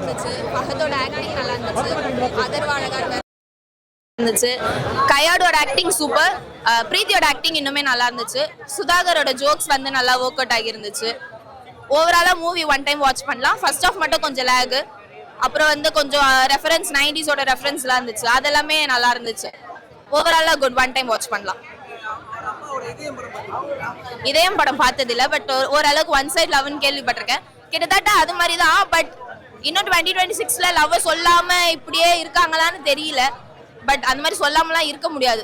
இருந்துச்சு. ஃபஹதோட ஆக்டிங் நல்லா இருந்துச்சு. அதர்வா அழகா இருந்துச்சு. கயாடோட ஆக்டிங் சூப்பர். பிரீத்தியோட ஆக்டிங் இன்னுமே நல்லா இருந்துச்சு. சுதாகரோட ஜோக்ஸ் வந்து நல்லா ஒர்க் அவுட் ஆகியிருந்துச்சு. ஓவராலா மூவி ஒன் டைம் வாட்ச் பண்ணலாம். ஃபர்ஸ்ட் ஆஃப் மட்டும் கொஞ்சம் லேக். அப்புறம் வந்து கொஞ்சம் ரெஃபரன்ஸ் 90s ரெஃபரன்ஸ்லாம் இருந்துச்சு. அதெல்லாமே நல்லா இருந்துச்சு. ஓவராலா குட், ஒன் டைம் வாட்ச் பண்ணலாம். இதயம் படம் பார்த்தது இல்ல, பட் ஓரளவுக்கு ஒன் சைட் லவ்னு கேள்விப்பட்டிருக்கேன். கிட்டத்தட்ட அது மாதிரி தான். பட் இன்னும் 2026ல லவ் சொல்லாம இப்படியே இருக்காங்களான்னு தெரியல. பட் அந்த மாதிரி சொல்லாமலாம் இருக்க முடியாது.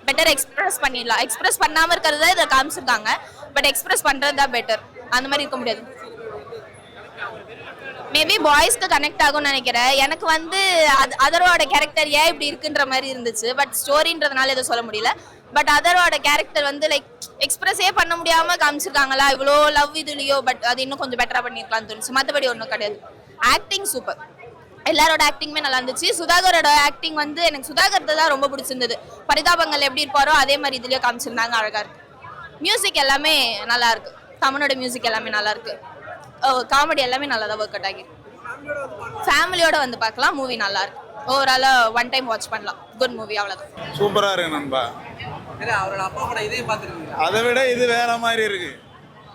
பெட்டர் எக்ஸ்பிரஸ் பண்ணிடலாம். எக்ஸ்பிரஸ் பண்ணாம இருக்கிறத இதை காமிச்சிருக்காங்க. பட் எக்ஸ்பிரஸ் பண்றது தான் பெட்டர். அந்த மாதிரி இருக்க முடியாது. மேபி பாய்ஸ்க்கு கனெக்ட் ஆகும்னு நினைக்கிறேன். எனக்கு வந்து அதரோட கேரக்டர் ஏன் இப்படி இருக்குன்ற மாதிரி இருந்துச்சு. பட் ஸ்டோரின்றதுனால எதுவும் சொல்ல முடியல. பட் அதரோட கேரக்டர் வந்து லைக் எக்ஸ்பிரஸே பண்ண முடியாம காமிச்சிருக்காங்களா இவ்வளோ லவ் இதுலையோ. பட் அது இன்னும் கொஞ்சம் பெட்டரா பண்ணிருக்கலாம்னு தோணுச்சு. மற்றபடி ஒன்றும் கிடையாது. Acting super. எல்லாரோட ஆக்டிங்குமே நல்லா இருந்துச்சு. சுதாகரோட ஆக்டிங் வந்து எனக்கு சுதாகர் தான் ரொம்ப பிடிச்சிருந்தது. பரிதாபங்கள் எப்படி இருப்பாரோ அதே மாதிரி இதுலயே காமிச்சிருந்தாங்க. அழகா இருக்கு. மியூசிக் எல்லாமே நல்லா இருக்கு. தமிழோட மியூசிக் எல்லாமே நல்லா இருக்கு. காமெடி எல்லாமே நல்லா தான் ஒர்க் அவுட் ஆகிருக்கு. ஃபேமிலியோட வந்து பார்க்கலாம். மூவி நல்லா இருக்கு. ஓவராலா ஒன் டைம் வாட்ச் பண்ணலாம். Good movie. அவ்வளோதான். சூப்பரா இருக்கு நண்பா. அவரோட அப்பா படம் இதே பார்த்துருக்கீங்க. அதை விட இது வேற மாதிரி இருக்கு.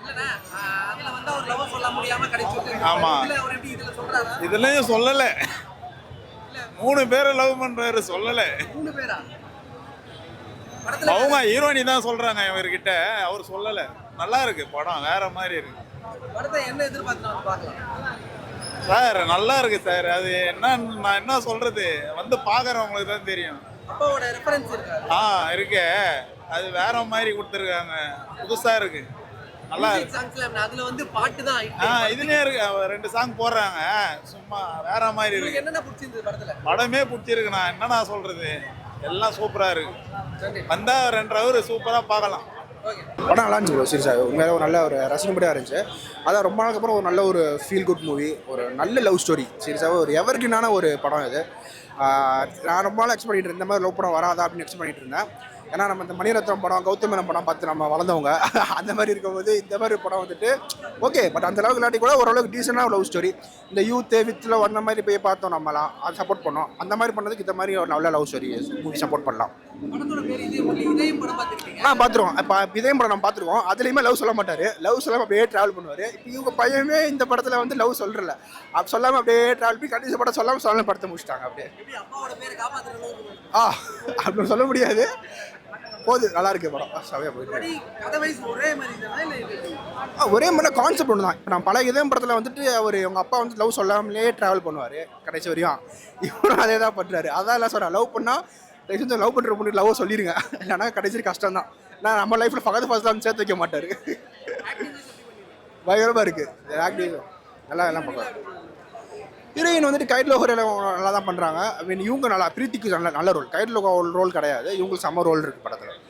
அதுல வந்து அவர் லவ் சொல்ல முடியாம கிடைச்சிட்டு. ஆமா. அவர் எப்படி இதுல சொல்றாரா? இதுலயும் சொல்லல. 3 பேரை லவ் பண்றாரு, சொல்லல. 3 பேரா? அவங்க ஹீரோயினி தான் சொல்றாங்க இவர்கிட்ட, அவர் சொல்லல. நல்லா இருக்கு படம், வேற மாதிரி இருக்கு. படத்தை என்ன எதிர்பார்த்து பார்க்கலாம் சார்? நல்லா இருக்கு சார். அது என்ன, நான் என்ன சொல்றது, வந்து பாக்குறவங்களுக்கு தான் தெரியும். அப்பாவோட ரெஃபரன்ஸ் இருக்கா? இருக்கு. அது வேற மாதிரி கொடுத்துருக்காங்க. புதுசா இருக்கு. நல்லா இருக்கு. அதுல வந்து பாட்டு தான். இதுலயே இருக்கு. 2 சாங் போடுறாங்க. சும்மா வேற மாதிரி இருக்கு. என்னென்ன பிடிச்சிருந்தது படத்துல? படமே பிடிச்சிருக்கு. நான் என்னன்னா சொல்றது, எல்லாம் சூப்பரா இருக்கு. வந்தா 2 ஹவர் சூப்பரா பார்க்கலாம். படம் நல்லா இருந்துச்சு ப்ரோ. சீரியஸாக உண்மையிலே ஒரு நல்ல ஒரு ரசிக்கும்படியாக இருந்துச்சு. அதான் ரொம்ப நாளுக்கு அப்புறம் ஒரு நல்ல ஒரு ஃபீல் குட் மூவி, ஒரு நல்ல லவ் ஸ்டோரி. சீரியஸாக ஒரு எவர்கிரீனான ஒரு படம் இது. நான் ரொம்ப நாள் எக்ஸ்பெக்ட் பண்ணிட்டு இருந்தேன், இந்த மாதிரி லவ் படம் வராதா அப்படின்னு எக்ஸ்பெக்ட் பண்ணிட்டு இருந்தேன். ஏன்னா நம்ம இந்த மணிரத்னம் படம், கௌதம் மேனன் படம் பார்த்து நம்ம வளர்ந்தவங்க. அந்த மாதிரி இருக்கும்போது இந்த மாதிரி படம் வந்துட்டு ஓகே. பட் அந்த அளவுக்கு இல்லாட்டி கூட ஓரளவுக்கு டீசெண்டான லவ் ஸ்டோரி. இந்த யூத்து வித்தில் வந்த மாதிரி போய் பார்த்தோம், நம்மலாம் அது சப்போர்ட் பண்ணோம். அந்த மாதிரி பண்ணதுக்கு இந்த மாதிரி ஒரு நல்ல லவ் ஸ்டோரி மூவி சப்போர்ட் பண்ணலாம். பார்த்துருவோம். இப்போ இதயம் படம் நம்ம பார்த்துருவோம். அதுலேயுமே லவ் சொல்ல மாட்டார். லவ் சொல்லாமல் அப்படியே ட்ராவல் பண்ணுவார். இப்போ இவங்க பையனே இந்த படத்தில் வந்து லவ் சொல்கிறல, அப்போ சொல்லாமல் அப்படியே ட்ராவல் பண்ணி கடைசி படம் சொல்லாமல் படத்தை முடிச்சிட்டாங்க. அப்படியே அப்படின்னு சொல்ல முடியாது. போகுது, நல்லா இருக்கு படம். சவையாக போயிட்டு ஒரே மாதிரி கான்செப்ட் ஒன்று தான். இப்போ நான் பல இதயம் படத்தில் வந்துட்டு அவர் அவங்க அப்பா வந்து லவ் சொல்லாமலே ட்ராவல் பண்ணுவார் கடைசி வரையும். இவரும் அதே தான் பண்ணுறாரு. அதான் எல்லாம் சொல்கிறேன், லவ் பண்ணால் தயவுசெஞ்சு லவ் பண்ணுற பொண்ணு லவ் சொல்லிடுங்க. இல்லைனா கடைசி கஷ்டம் தான். நான் நம்ம லைஃப்பில் ஃபர்ஸ்ட் தான் சேர்த்து வைக்க மாட்டார். பயங்கரமாக இருக்குது ஆக்டிவ். நல்லா எல்லாம் பண்ணுறாங்க. ஹீரோயின் வந்துட்டு கைட்ல ஒரு நல்லா தான் பண்ணுறாங்க. ஐ மீன் இவங்க நல்லா, பிரீத்திக்கு நல்ல ரோல். கைட்ல ரோல் கிடையாது, இவங்களுக்கு செம்ம ரோல் இருக்குது படத்தில்.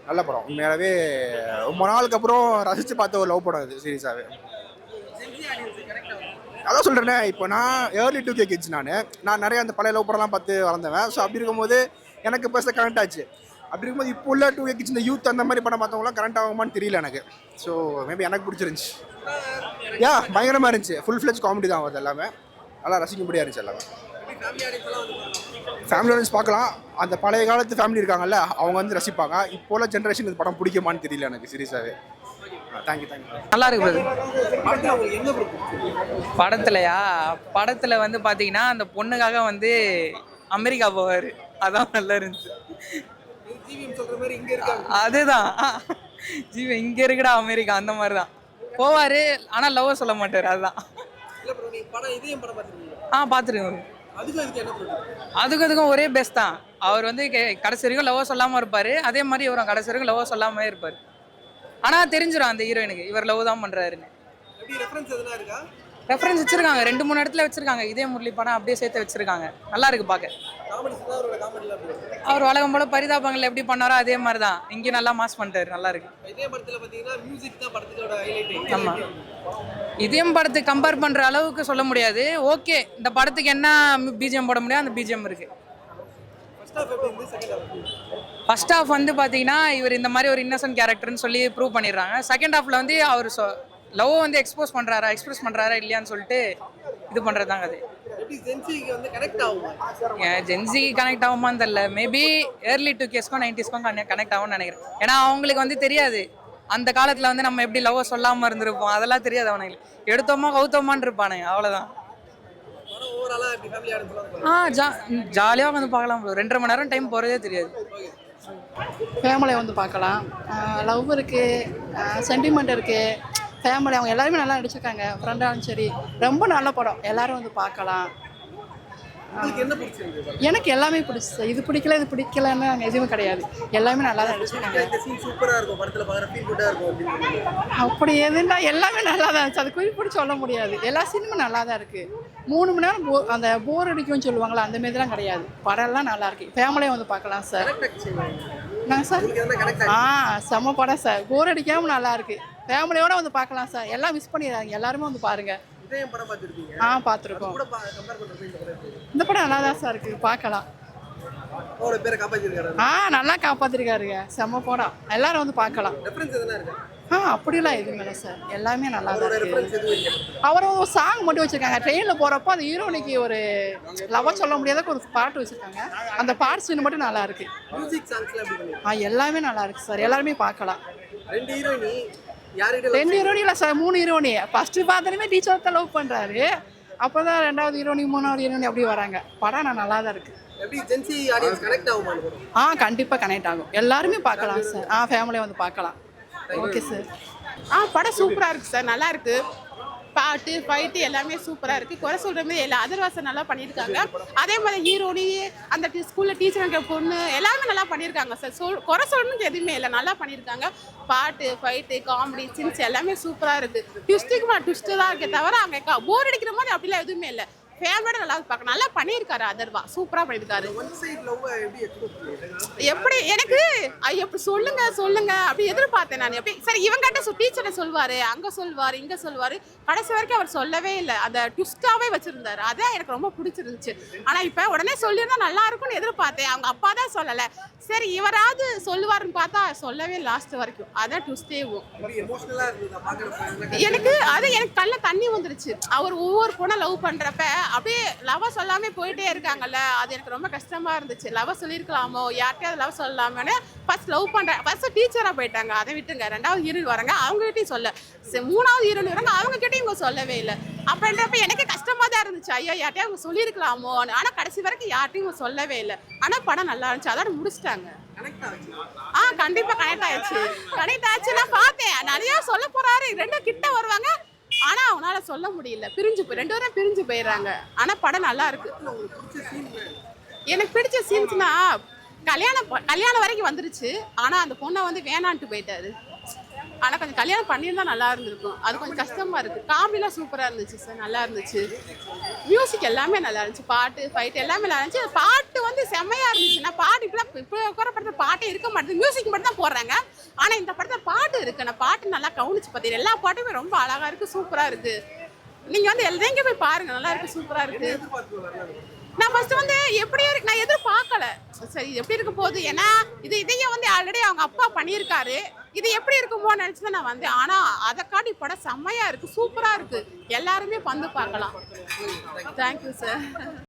நல்ல படம். உண்மையாகவே ரொம்ப நாளுக்கு அப்புறம் ரசித்து பார்த்த ஒரு லவ் படம் இது. சீரியஸாகவே அதான் சொல்கிறேனே. இப்போ நான் ஏர்லி 2K கிட்ஸ். நான் நிறைய அந்த பழைய லவ் படம்லாம் பார்த்து வளர்ந்தவன். ஸோ அப்படி இருக்கும்போது எனக்கு பெருசாக கனெக்ட் ஆச்சு. அப்படி இருக்கும்போது இப்போ உள்ள 2K கிட்ஸ், இந்த யூத் அந்த மாதிரி படம் பார்த்தவங்களாம் கனெக்ட் ஆகுமான்னு தெரியல எனக்கு. ஸோ மேபி எனக்கு பிடிச்சிருந்துச்சி. பயங்கரமாக இருந்துச்சு. ஃபுல் ஃப்ளெஜ் காமெடி தான் வருது எல்லாமே. நல்லா ரசிக்கும்படியாக இருந்துச்சு எல்லாமே. ஃபேமிலி ஆடியன்ஸ் பார்க்கலாம். அந்த பழைய காலத்து ஃபேமிலி இருக்காங்கல்ல, அவங்க வந்து ரசிப்பாங்க. இப்போ உள்ள ஜென்ரேஷன் இந்த படம் பிடிக்குமான்னு தெரியல எனக்கு சீரியஸாகவே. தேங்க்யூ. நல்லா இருக்கு. படத்தில் வந்து பார்த்தீங்கன்னா அந்த பொண்ணுக்காக வந்து அமெரிக்கா போவார். அதான் நல்லா இருந்துச்சு. அதுதான் ஜீவன் இங்கே இருக்குடா அமெரிக்கா, அந்த மாதிரி தான் போவார். ஆனால் லவ்வை சொல்ல மாட்டார். அதுதான். பார்த்துருக்கேன். அதுக்கும் ஒரே பெஸ்ட் தான். அவர் வந்து கடைசி வரைக்கும் லவ்வை சொல்லாமல் இருப்பார். அதே மாதிரி இவரும் கடைசி வரைக்கும் லவ்வை சொல்லாமல் இருப்பார். ஆனால் தெரிஞ்சிடும் அந்த ஹீரோயினுக்கு இவர் லவ் தான் பண்ணுறாருன்னு. ரெஃபரன்ஸ் வச்சுருக்காங்க, 2-3 இடத்துல வச்சுருக்காங்க. இதே முரளி படம் அப்படியே சேர்த்து வச்சுருக்காங்க. நல்லா இருக்கு பார்க்க. அவர் வழக்கம் போல பரிதாபங்கள் எப்படி பண்ணாரோ அதே மாதிரி தான் இங்கே நல்லா மாஸ் பண்ணிட்டாரு. நல்லா இருக்கு. ஆமாம், இதயம் படத்துக்கு கம்பேர் பண்ணுற அளவுக்கு சொல்ல முடியாது. ஓகே, இந்த படத்துக்கு என்ன பிஜிஎம் போட முடியாது, அந்த பிஜிஎம் இருக்கு. ஃபர்ஸ்ட் ஹாஃப் வந்து பார்த்தீங்கன்னா இவர் இந்த மாதிரி ஒரு இன்னசென்ட் கேரக்டர்னு சொல்லி ப்ரூவ் பண்ணிடுறாங்க. செகண்ட் ஹாஃபில் வந்து அவர் லவ் வந்து எக்ஸ்பிரஸ் பண்ணுறாரா இல்லையான்னு சொல்லிட்டு இது பண்ணுறது தான் கதை. எப்படி ஜென்சிக்கு வந்து கனெக்ட் ஆகுமா? ஜென்சி கனெக்ட் ஆகுமான்னு தெரியல, மேபி ஏர்லி 2Ksக்கும் 90Sக்கும் கனெக்ட் ஆகும்னு நினைக்கிறேன். ஏன்னா அவங்களுக்கு வந்து தெரியாது அந்த காலத்தில் வந்து நம்ம எப்படி லவ் சொல்லாமல் இருந்திருப்போம், அதெல்லாம் தெரியாது அவனுங்களுக்கு. எடுத்தோமா கவுத்தோமான்னு இருப்பானுங்க, அவ்வளோதான். ஓவராலா எப்படி ஃபேமிலியா இருக்கலாம்? ஜாலியாக வந்து பார்க்கலாம் bro. 2.5 மணி நேரம் டைம் போகிறதே தெரியாது. ஃபேமிலியை வந்து பார்க்கலாம். லவ் இருக்குது, சென்டிமெண்ட் இருக்குது. ஃபேமிலி அவங்க எல்லாருமே நல்லா நடிச்சிருக்காங்க. ஃப்ரெண்டாலும் சரி, ரொம்ப நல்ல படம். எல்லாரும் வந்து பார்க்கலாம். உங்களுக்கு என்ன பிடிச்சிருக்கு? எனக்கு எல்லாமே பிடிச்சி, இது பிடிக்கல இது பிடிக்கலன்னு நாங்கள் எதுவுமே கிடையாது. எல்லாமே நல்லா தான் நடிச்சிருக்காங்க. இந்த சீன் சூப்பரா இருக்கும், படத்துல பார்க்குற ஃபீல் குட்டா இருக்கும் அப்படின்னு. அப்படி எதுனா எல்லாமே நல்லா தான் இருந்துச்சு. அது குறிப்பிட்டு சொல்ல முடியாது. எல்லா சீனுமே நல்லா தான் இருக்குது. 3 மணி நேரம் அந்த போர் அடிக்கும்னு சொல்லுவாங்களா, அந்த மாதிரிலாம் கிடையாது. படம்லாம் நல்லா இருக்கு. ஃபேமிலியை வந்து பார்க்கலாம் சார். நாங்கள் சார் செம்ம படம் சார். போர் அடிக்காமல் நல்லா இருக்கு. ஃபேமிலியோட வந்து பார்க்கலாம் சார். எல்லாம் மிஸ் பண்ணிடுறாங்க. எல்லாருமே வந்து பாருங்க. படம் பார்த்துருக்கீங்க? பார்த்துருக்கோம். கம்பேர் பண்றது இந்த படம் நல்லா தான் சார் இருக்கு, பார்க்கலாம். அவரோட பேரை காப்பாத்திருக்காரு. நல்லா காப்பாத்திருக்காருங்க. செம்ம படம். எல்லாரும் வந்து பார்க்கலாம். ரெஃபரன்ஸ் எதுனா இருக்கு? அப்படிலாம் எதுவும் இல்லை சார். எல்லாமே நல்லா தான் ரெஃபரன்ஸ் இருக்கு. எதுவும் இல்ல. அவர் ஒரு சாங் மட்டும் வச்சிருக்காங்க. ட்ரெயினில் போகிறப்போ அந்த ஹீரோனிக்கு ஒரு லவ் சொல்ல முடியாத ஒரு பாட்டு வச்சிருக்காங்க. அந்த பாட்டு சீன் மட்டும் நல்லா இருக்கு. மியூசிக் சாங்ஸ்ல எப்படி பண்ணுவீங்க? எல்லாமே நல்லா இருக்கு சார். எல்லாருமே பார்க்கலாம். 2 ஹீரோயினி யார்கிட்ட 2 ஹீரோனி இல்லை சார், 3 ஹீரோனி. ஃபர்ஸ்ட் பார்த்தோன்னே டீச்சர் தான் லவ் பண்ணுறாரு. அப்போ தான் 2வது ஹீரோனி 3வது ஹீரோனி அப்படி வராங்க. படம் நல்லா தான் இருக்கு. எப்படி ஜென்சி ஆடியன்ஸ் கனெக்ட் ஆகுமா? கண்டிப்பாக கனெக்ட் ஆகும். எல்லாருமே பார்க்கலாம் சார். ஃபேமிலியை வந்து பார்க்கலாம். Okay sir. படம் சூப்பராக இருக்குது சார். நல்லா இருக்கு. பாட்டு ஃபைட்டு எல்லாமே சூப்பராக இருக்குது. குறை சொல்கிற மாதிரி எல்லா அதர்வாசம் நல்லா பண்ணியிருக்காங்க. அதே மாதிரி ஹீரோனி, அந்த ஸ்கூலில் டீச்சர் பொண்ணு எல்லாமே நல்லா பண்ணியிருக்காங்க சார். குறை சொல்லணும்னு எதுவுமே இல்லை, நல்லா பண்ணியிருக்காங்க. பாட்டு ஃபைட்டு காமெடி சீன்ஸ் எல்லாமே சூப்பராக இருக்குது. ட்விஸ்ட்டுக்கு ட்விஸ்ட்டு தான் இருக்கே தவிர அங்கே போர் அடிக்கிற மாதிரி அப்படிலாம் எதுவுமே இல்லை. ஃபேமிலியோட நல்லா பார்க்க நல்லா பண்ணியிருக்காரு. அதர்வா சூப்பராக பண்ணியிருக்காரு. எப்படி எனக்கு எப்படி சொல்லுங்க அப்படி எதிர்பார்த்தேன் நான். எப்படி சரி இவங்கிட்ட டீச்சரை சொல்வார், அங்கே சொல்வார், இங்கே சொல்வார். கடைசி வரைக்கும் அவர் சொல்லவே இல்லை. அதை ட்விஸ்டாகவே வச்சுருந்தாரு. அதான் எனக்கு ரொம்ப பிடிச்சிருந்துச்சு. ஆனால் இப்போ உடனே சொல்லியிருந்தா நல்லா இருக்கும்னு எதிர்பார்த்தேன். அவங்க அப்பா தான் சொல்லலை. சரி இவராது சொல்லுவாருன்னு பார்த்தா சொல்லவே லாஸ்ட் வரைக்கும். அதான் ட்விஸ்டேவும் எனக்கு கல்ல தண்ணி வந்துருச்சு. அவர் ஒவ்வொரு பொண்ணை லவ் பண்ணுறப்ப அப்படியே லவ் சொல்லாமே போயிட்டே இருக்காங்கல்ல, அது எனக்கு ரொம்ப கஷ்டமா இருந்துச்சு. லவ் சொல்லியிருக்கலாமோ, யார்கிட்டயாவது லவ் சொல்லலாமோன்னு ஃபர்ஸ்ட் டீச்சராக போயிட்டாங்க. அதை விட்டுங்க. 2வது ஹீரோயின் வராங்க, அவங்ககிட்டையும் சொல்ல. 3வது ஹீரோயின் வராங்க, அவங்க கிட்டையும் இவங்க சொல்லவே இல்லை. அப்படின்றப்ப எனக்கு கஷ்டமா தான் இருந்துச்சு. ஐயோ யார்ட்டையும் அவங்க சொல்லியிருக்கலாமோ. ஆனால் கடைசி வரைக்கும் யார்ட்டையும் இவங்க சொல்லவே இல்லை. ஆனால் படம் நல்லா இருந்துச்சு. அதோட முடிச்சிட்டாங்க. கண்டிப்பா கனெக்ட் ஆயிடுச்சு. நான் பார்த்தேன். நிறைய சொல்ல போறாரு. 2 கிட்ட வருவாங்க, ஆனா அவனால சொல்ல முடியல. 2 பேரும் பிரிஞ்சு போயிடுறாங்க. ஆனா படம் நல்லா இருக்கு. எனக்கு பிடிச்ச சீன்ஸ்னா கல்யாணம் வரைக்கும் வந்துருச்சு. ஆனா அந்த பொண்ணை வந்து வேணான்ட்டு போயிட்டாரு. ஆனால் கொஞ்சம் கல்யாணம் பண்ணியிருந்தா நல்லா இருந்திருக்கும். அது கொஞ்சம் கஷ்டமா இருக்கு. காமெடிலாம் சூப்பராக இருந்துச்சு சார். நல்லா இருந்துச்சு. மியூசிக் எல்லாமே நல்லா இருந்துச்சு. பாட்டு ஃபைட் எல்லாமே நல்லா இருந்துச்சு. பாட்டு வந்து செம்மையா இருந்துச்சு. நான் பாட்டு இப்போ உட்கார படத்தில் பாட்டே இருக்க மாட்டேது. மியூசிக் மட்டும் தான் போடுறாங்க. ஆனால் இந்த படத்தில் பாட்டு இருக்கு. நான் பாட்டு நல்லா கவனிச்சு பார்த்தீங்க. எல்லா பாட்டுமே ரொம்ப அழகா இருக்கு, சூப்பரா இருக்கு. நீங்க வந்து எங்க போய் பாருங்க. நல்லா இருக்கு, சூப்பரா இருக்கு. நான் ஃபர்ஸ்ட் வந்து எப்படி இருக்கு நான் எதிர்பார்க்கல. சரி எப்படி இருக்க போகுது, ஏன்னா இதையே வந்து ஆல்ரெடி அவங்க அப்பா பண்ணியிருக்காரு. இது எப்படி இருக்குமோ நினைச்சுதான் நான் வந்தேன். ஆனா அதை காட்டி படம் செம்மையா இருக்கு, சூப்பரா இருக்கு. எல்லாருமே வந்து பார்க்கலாம். Thank you sir.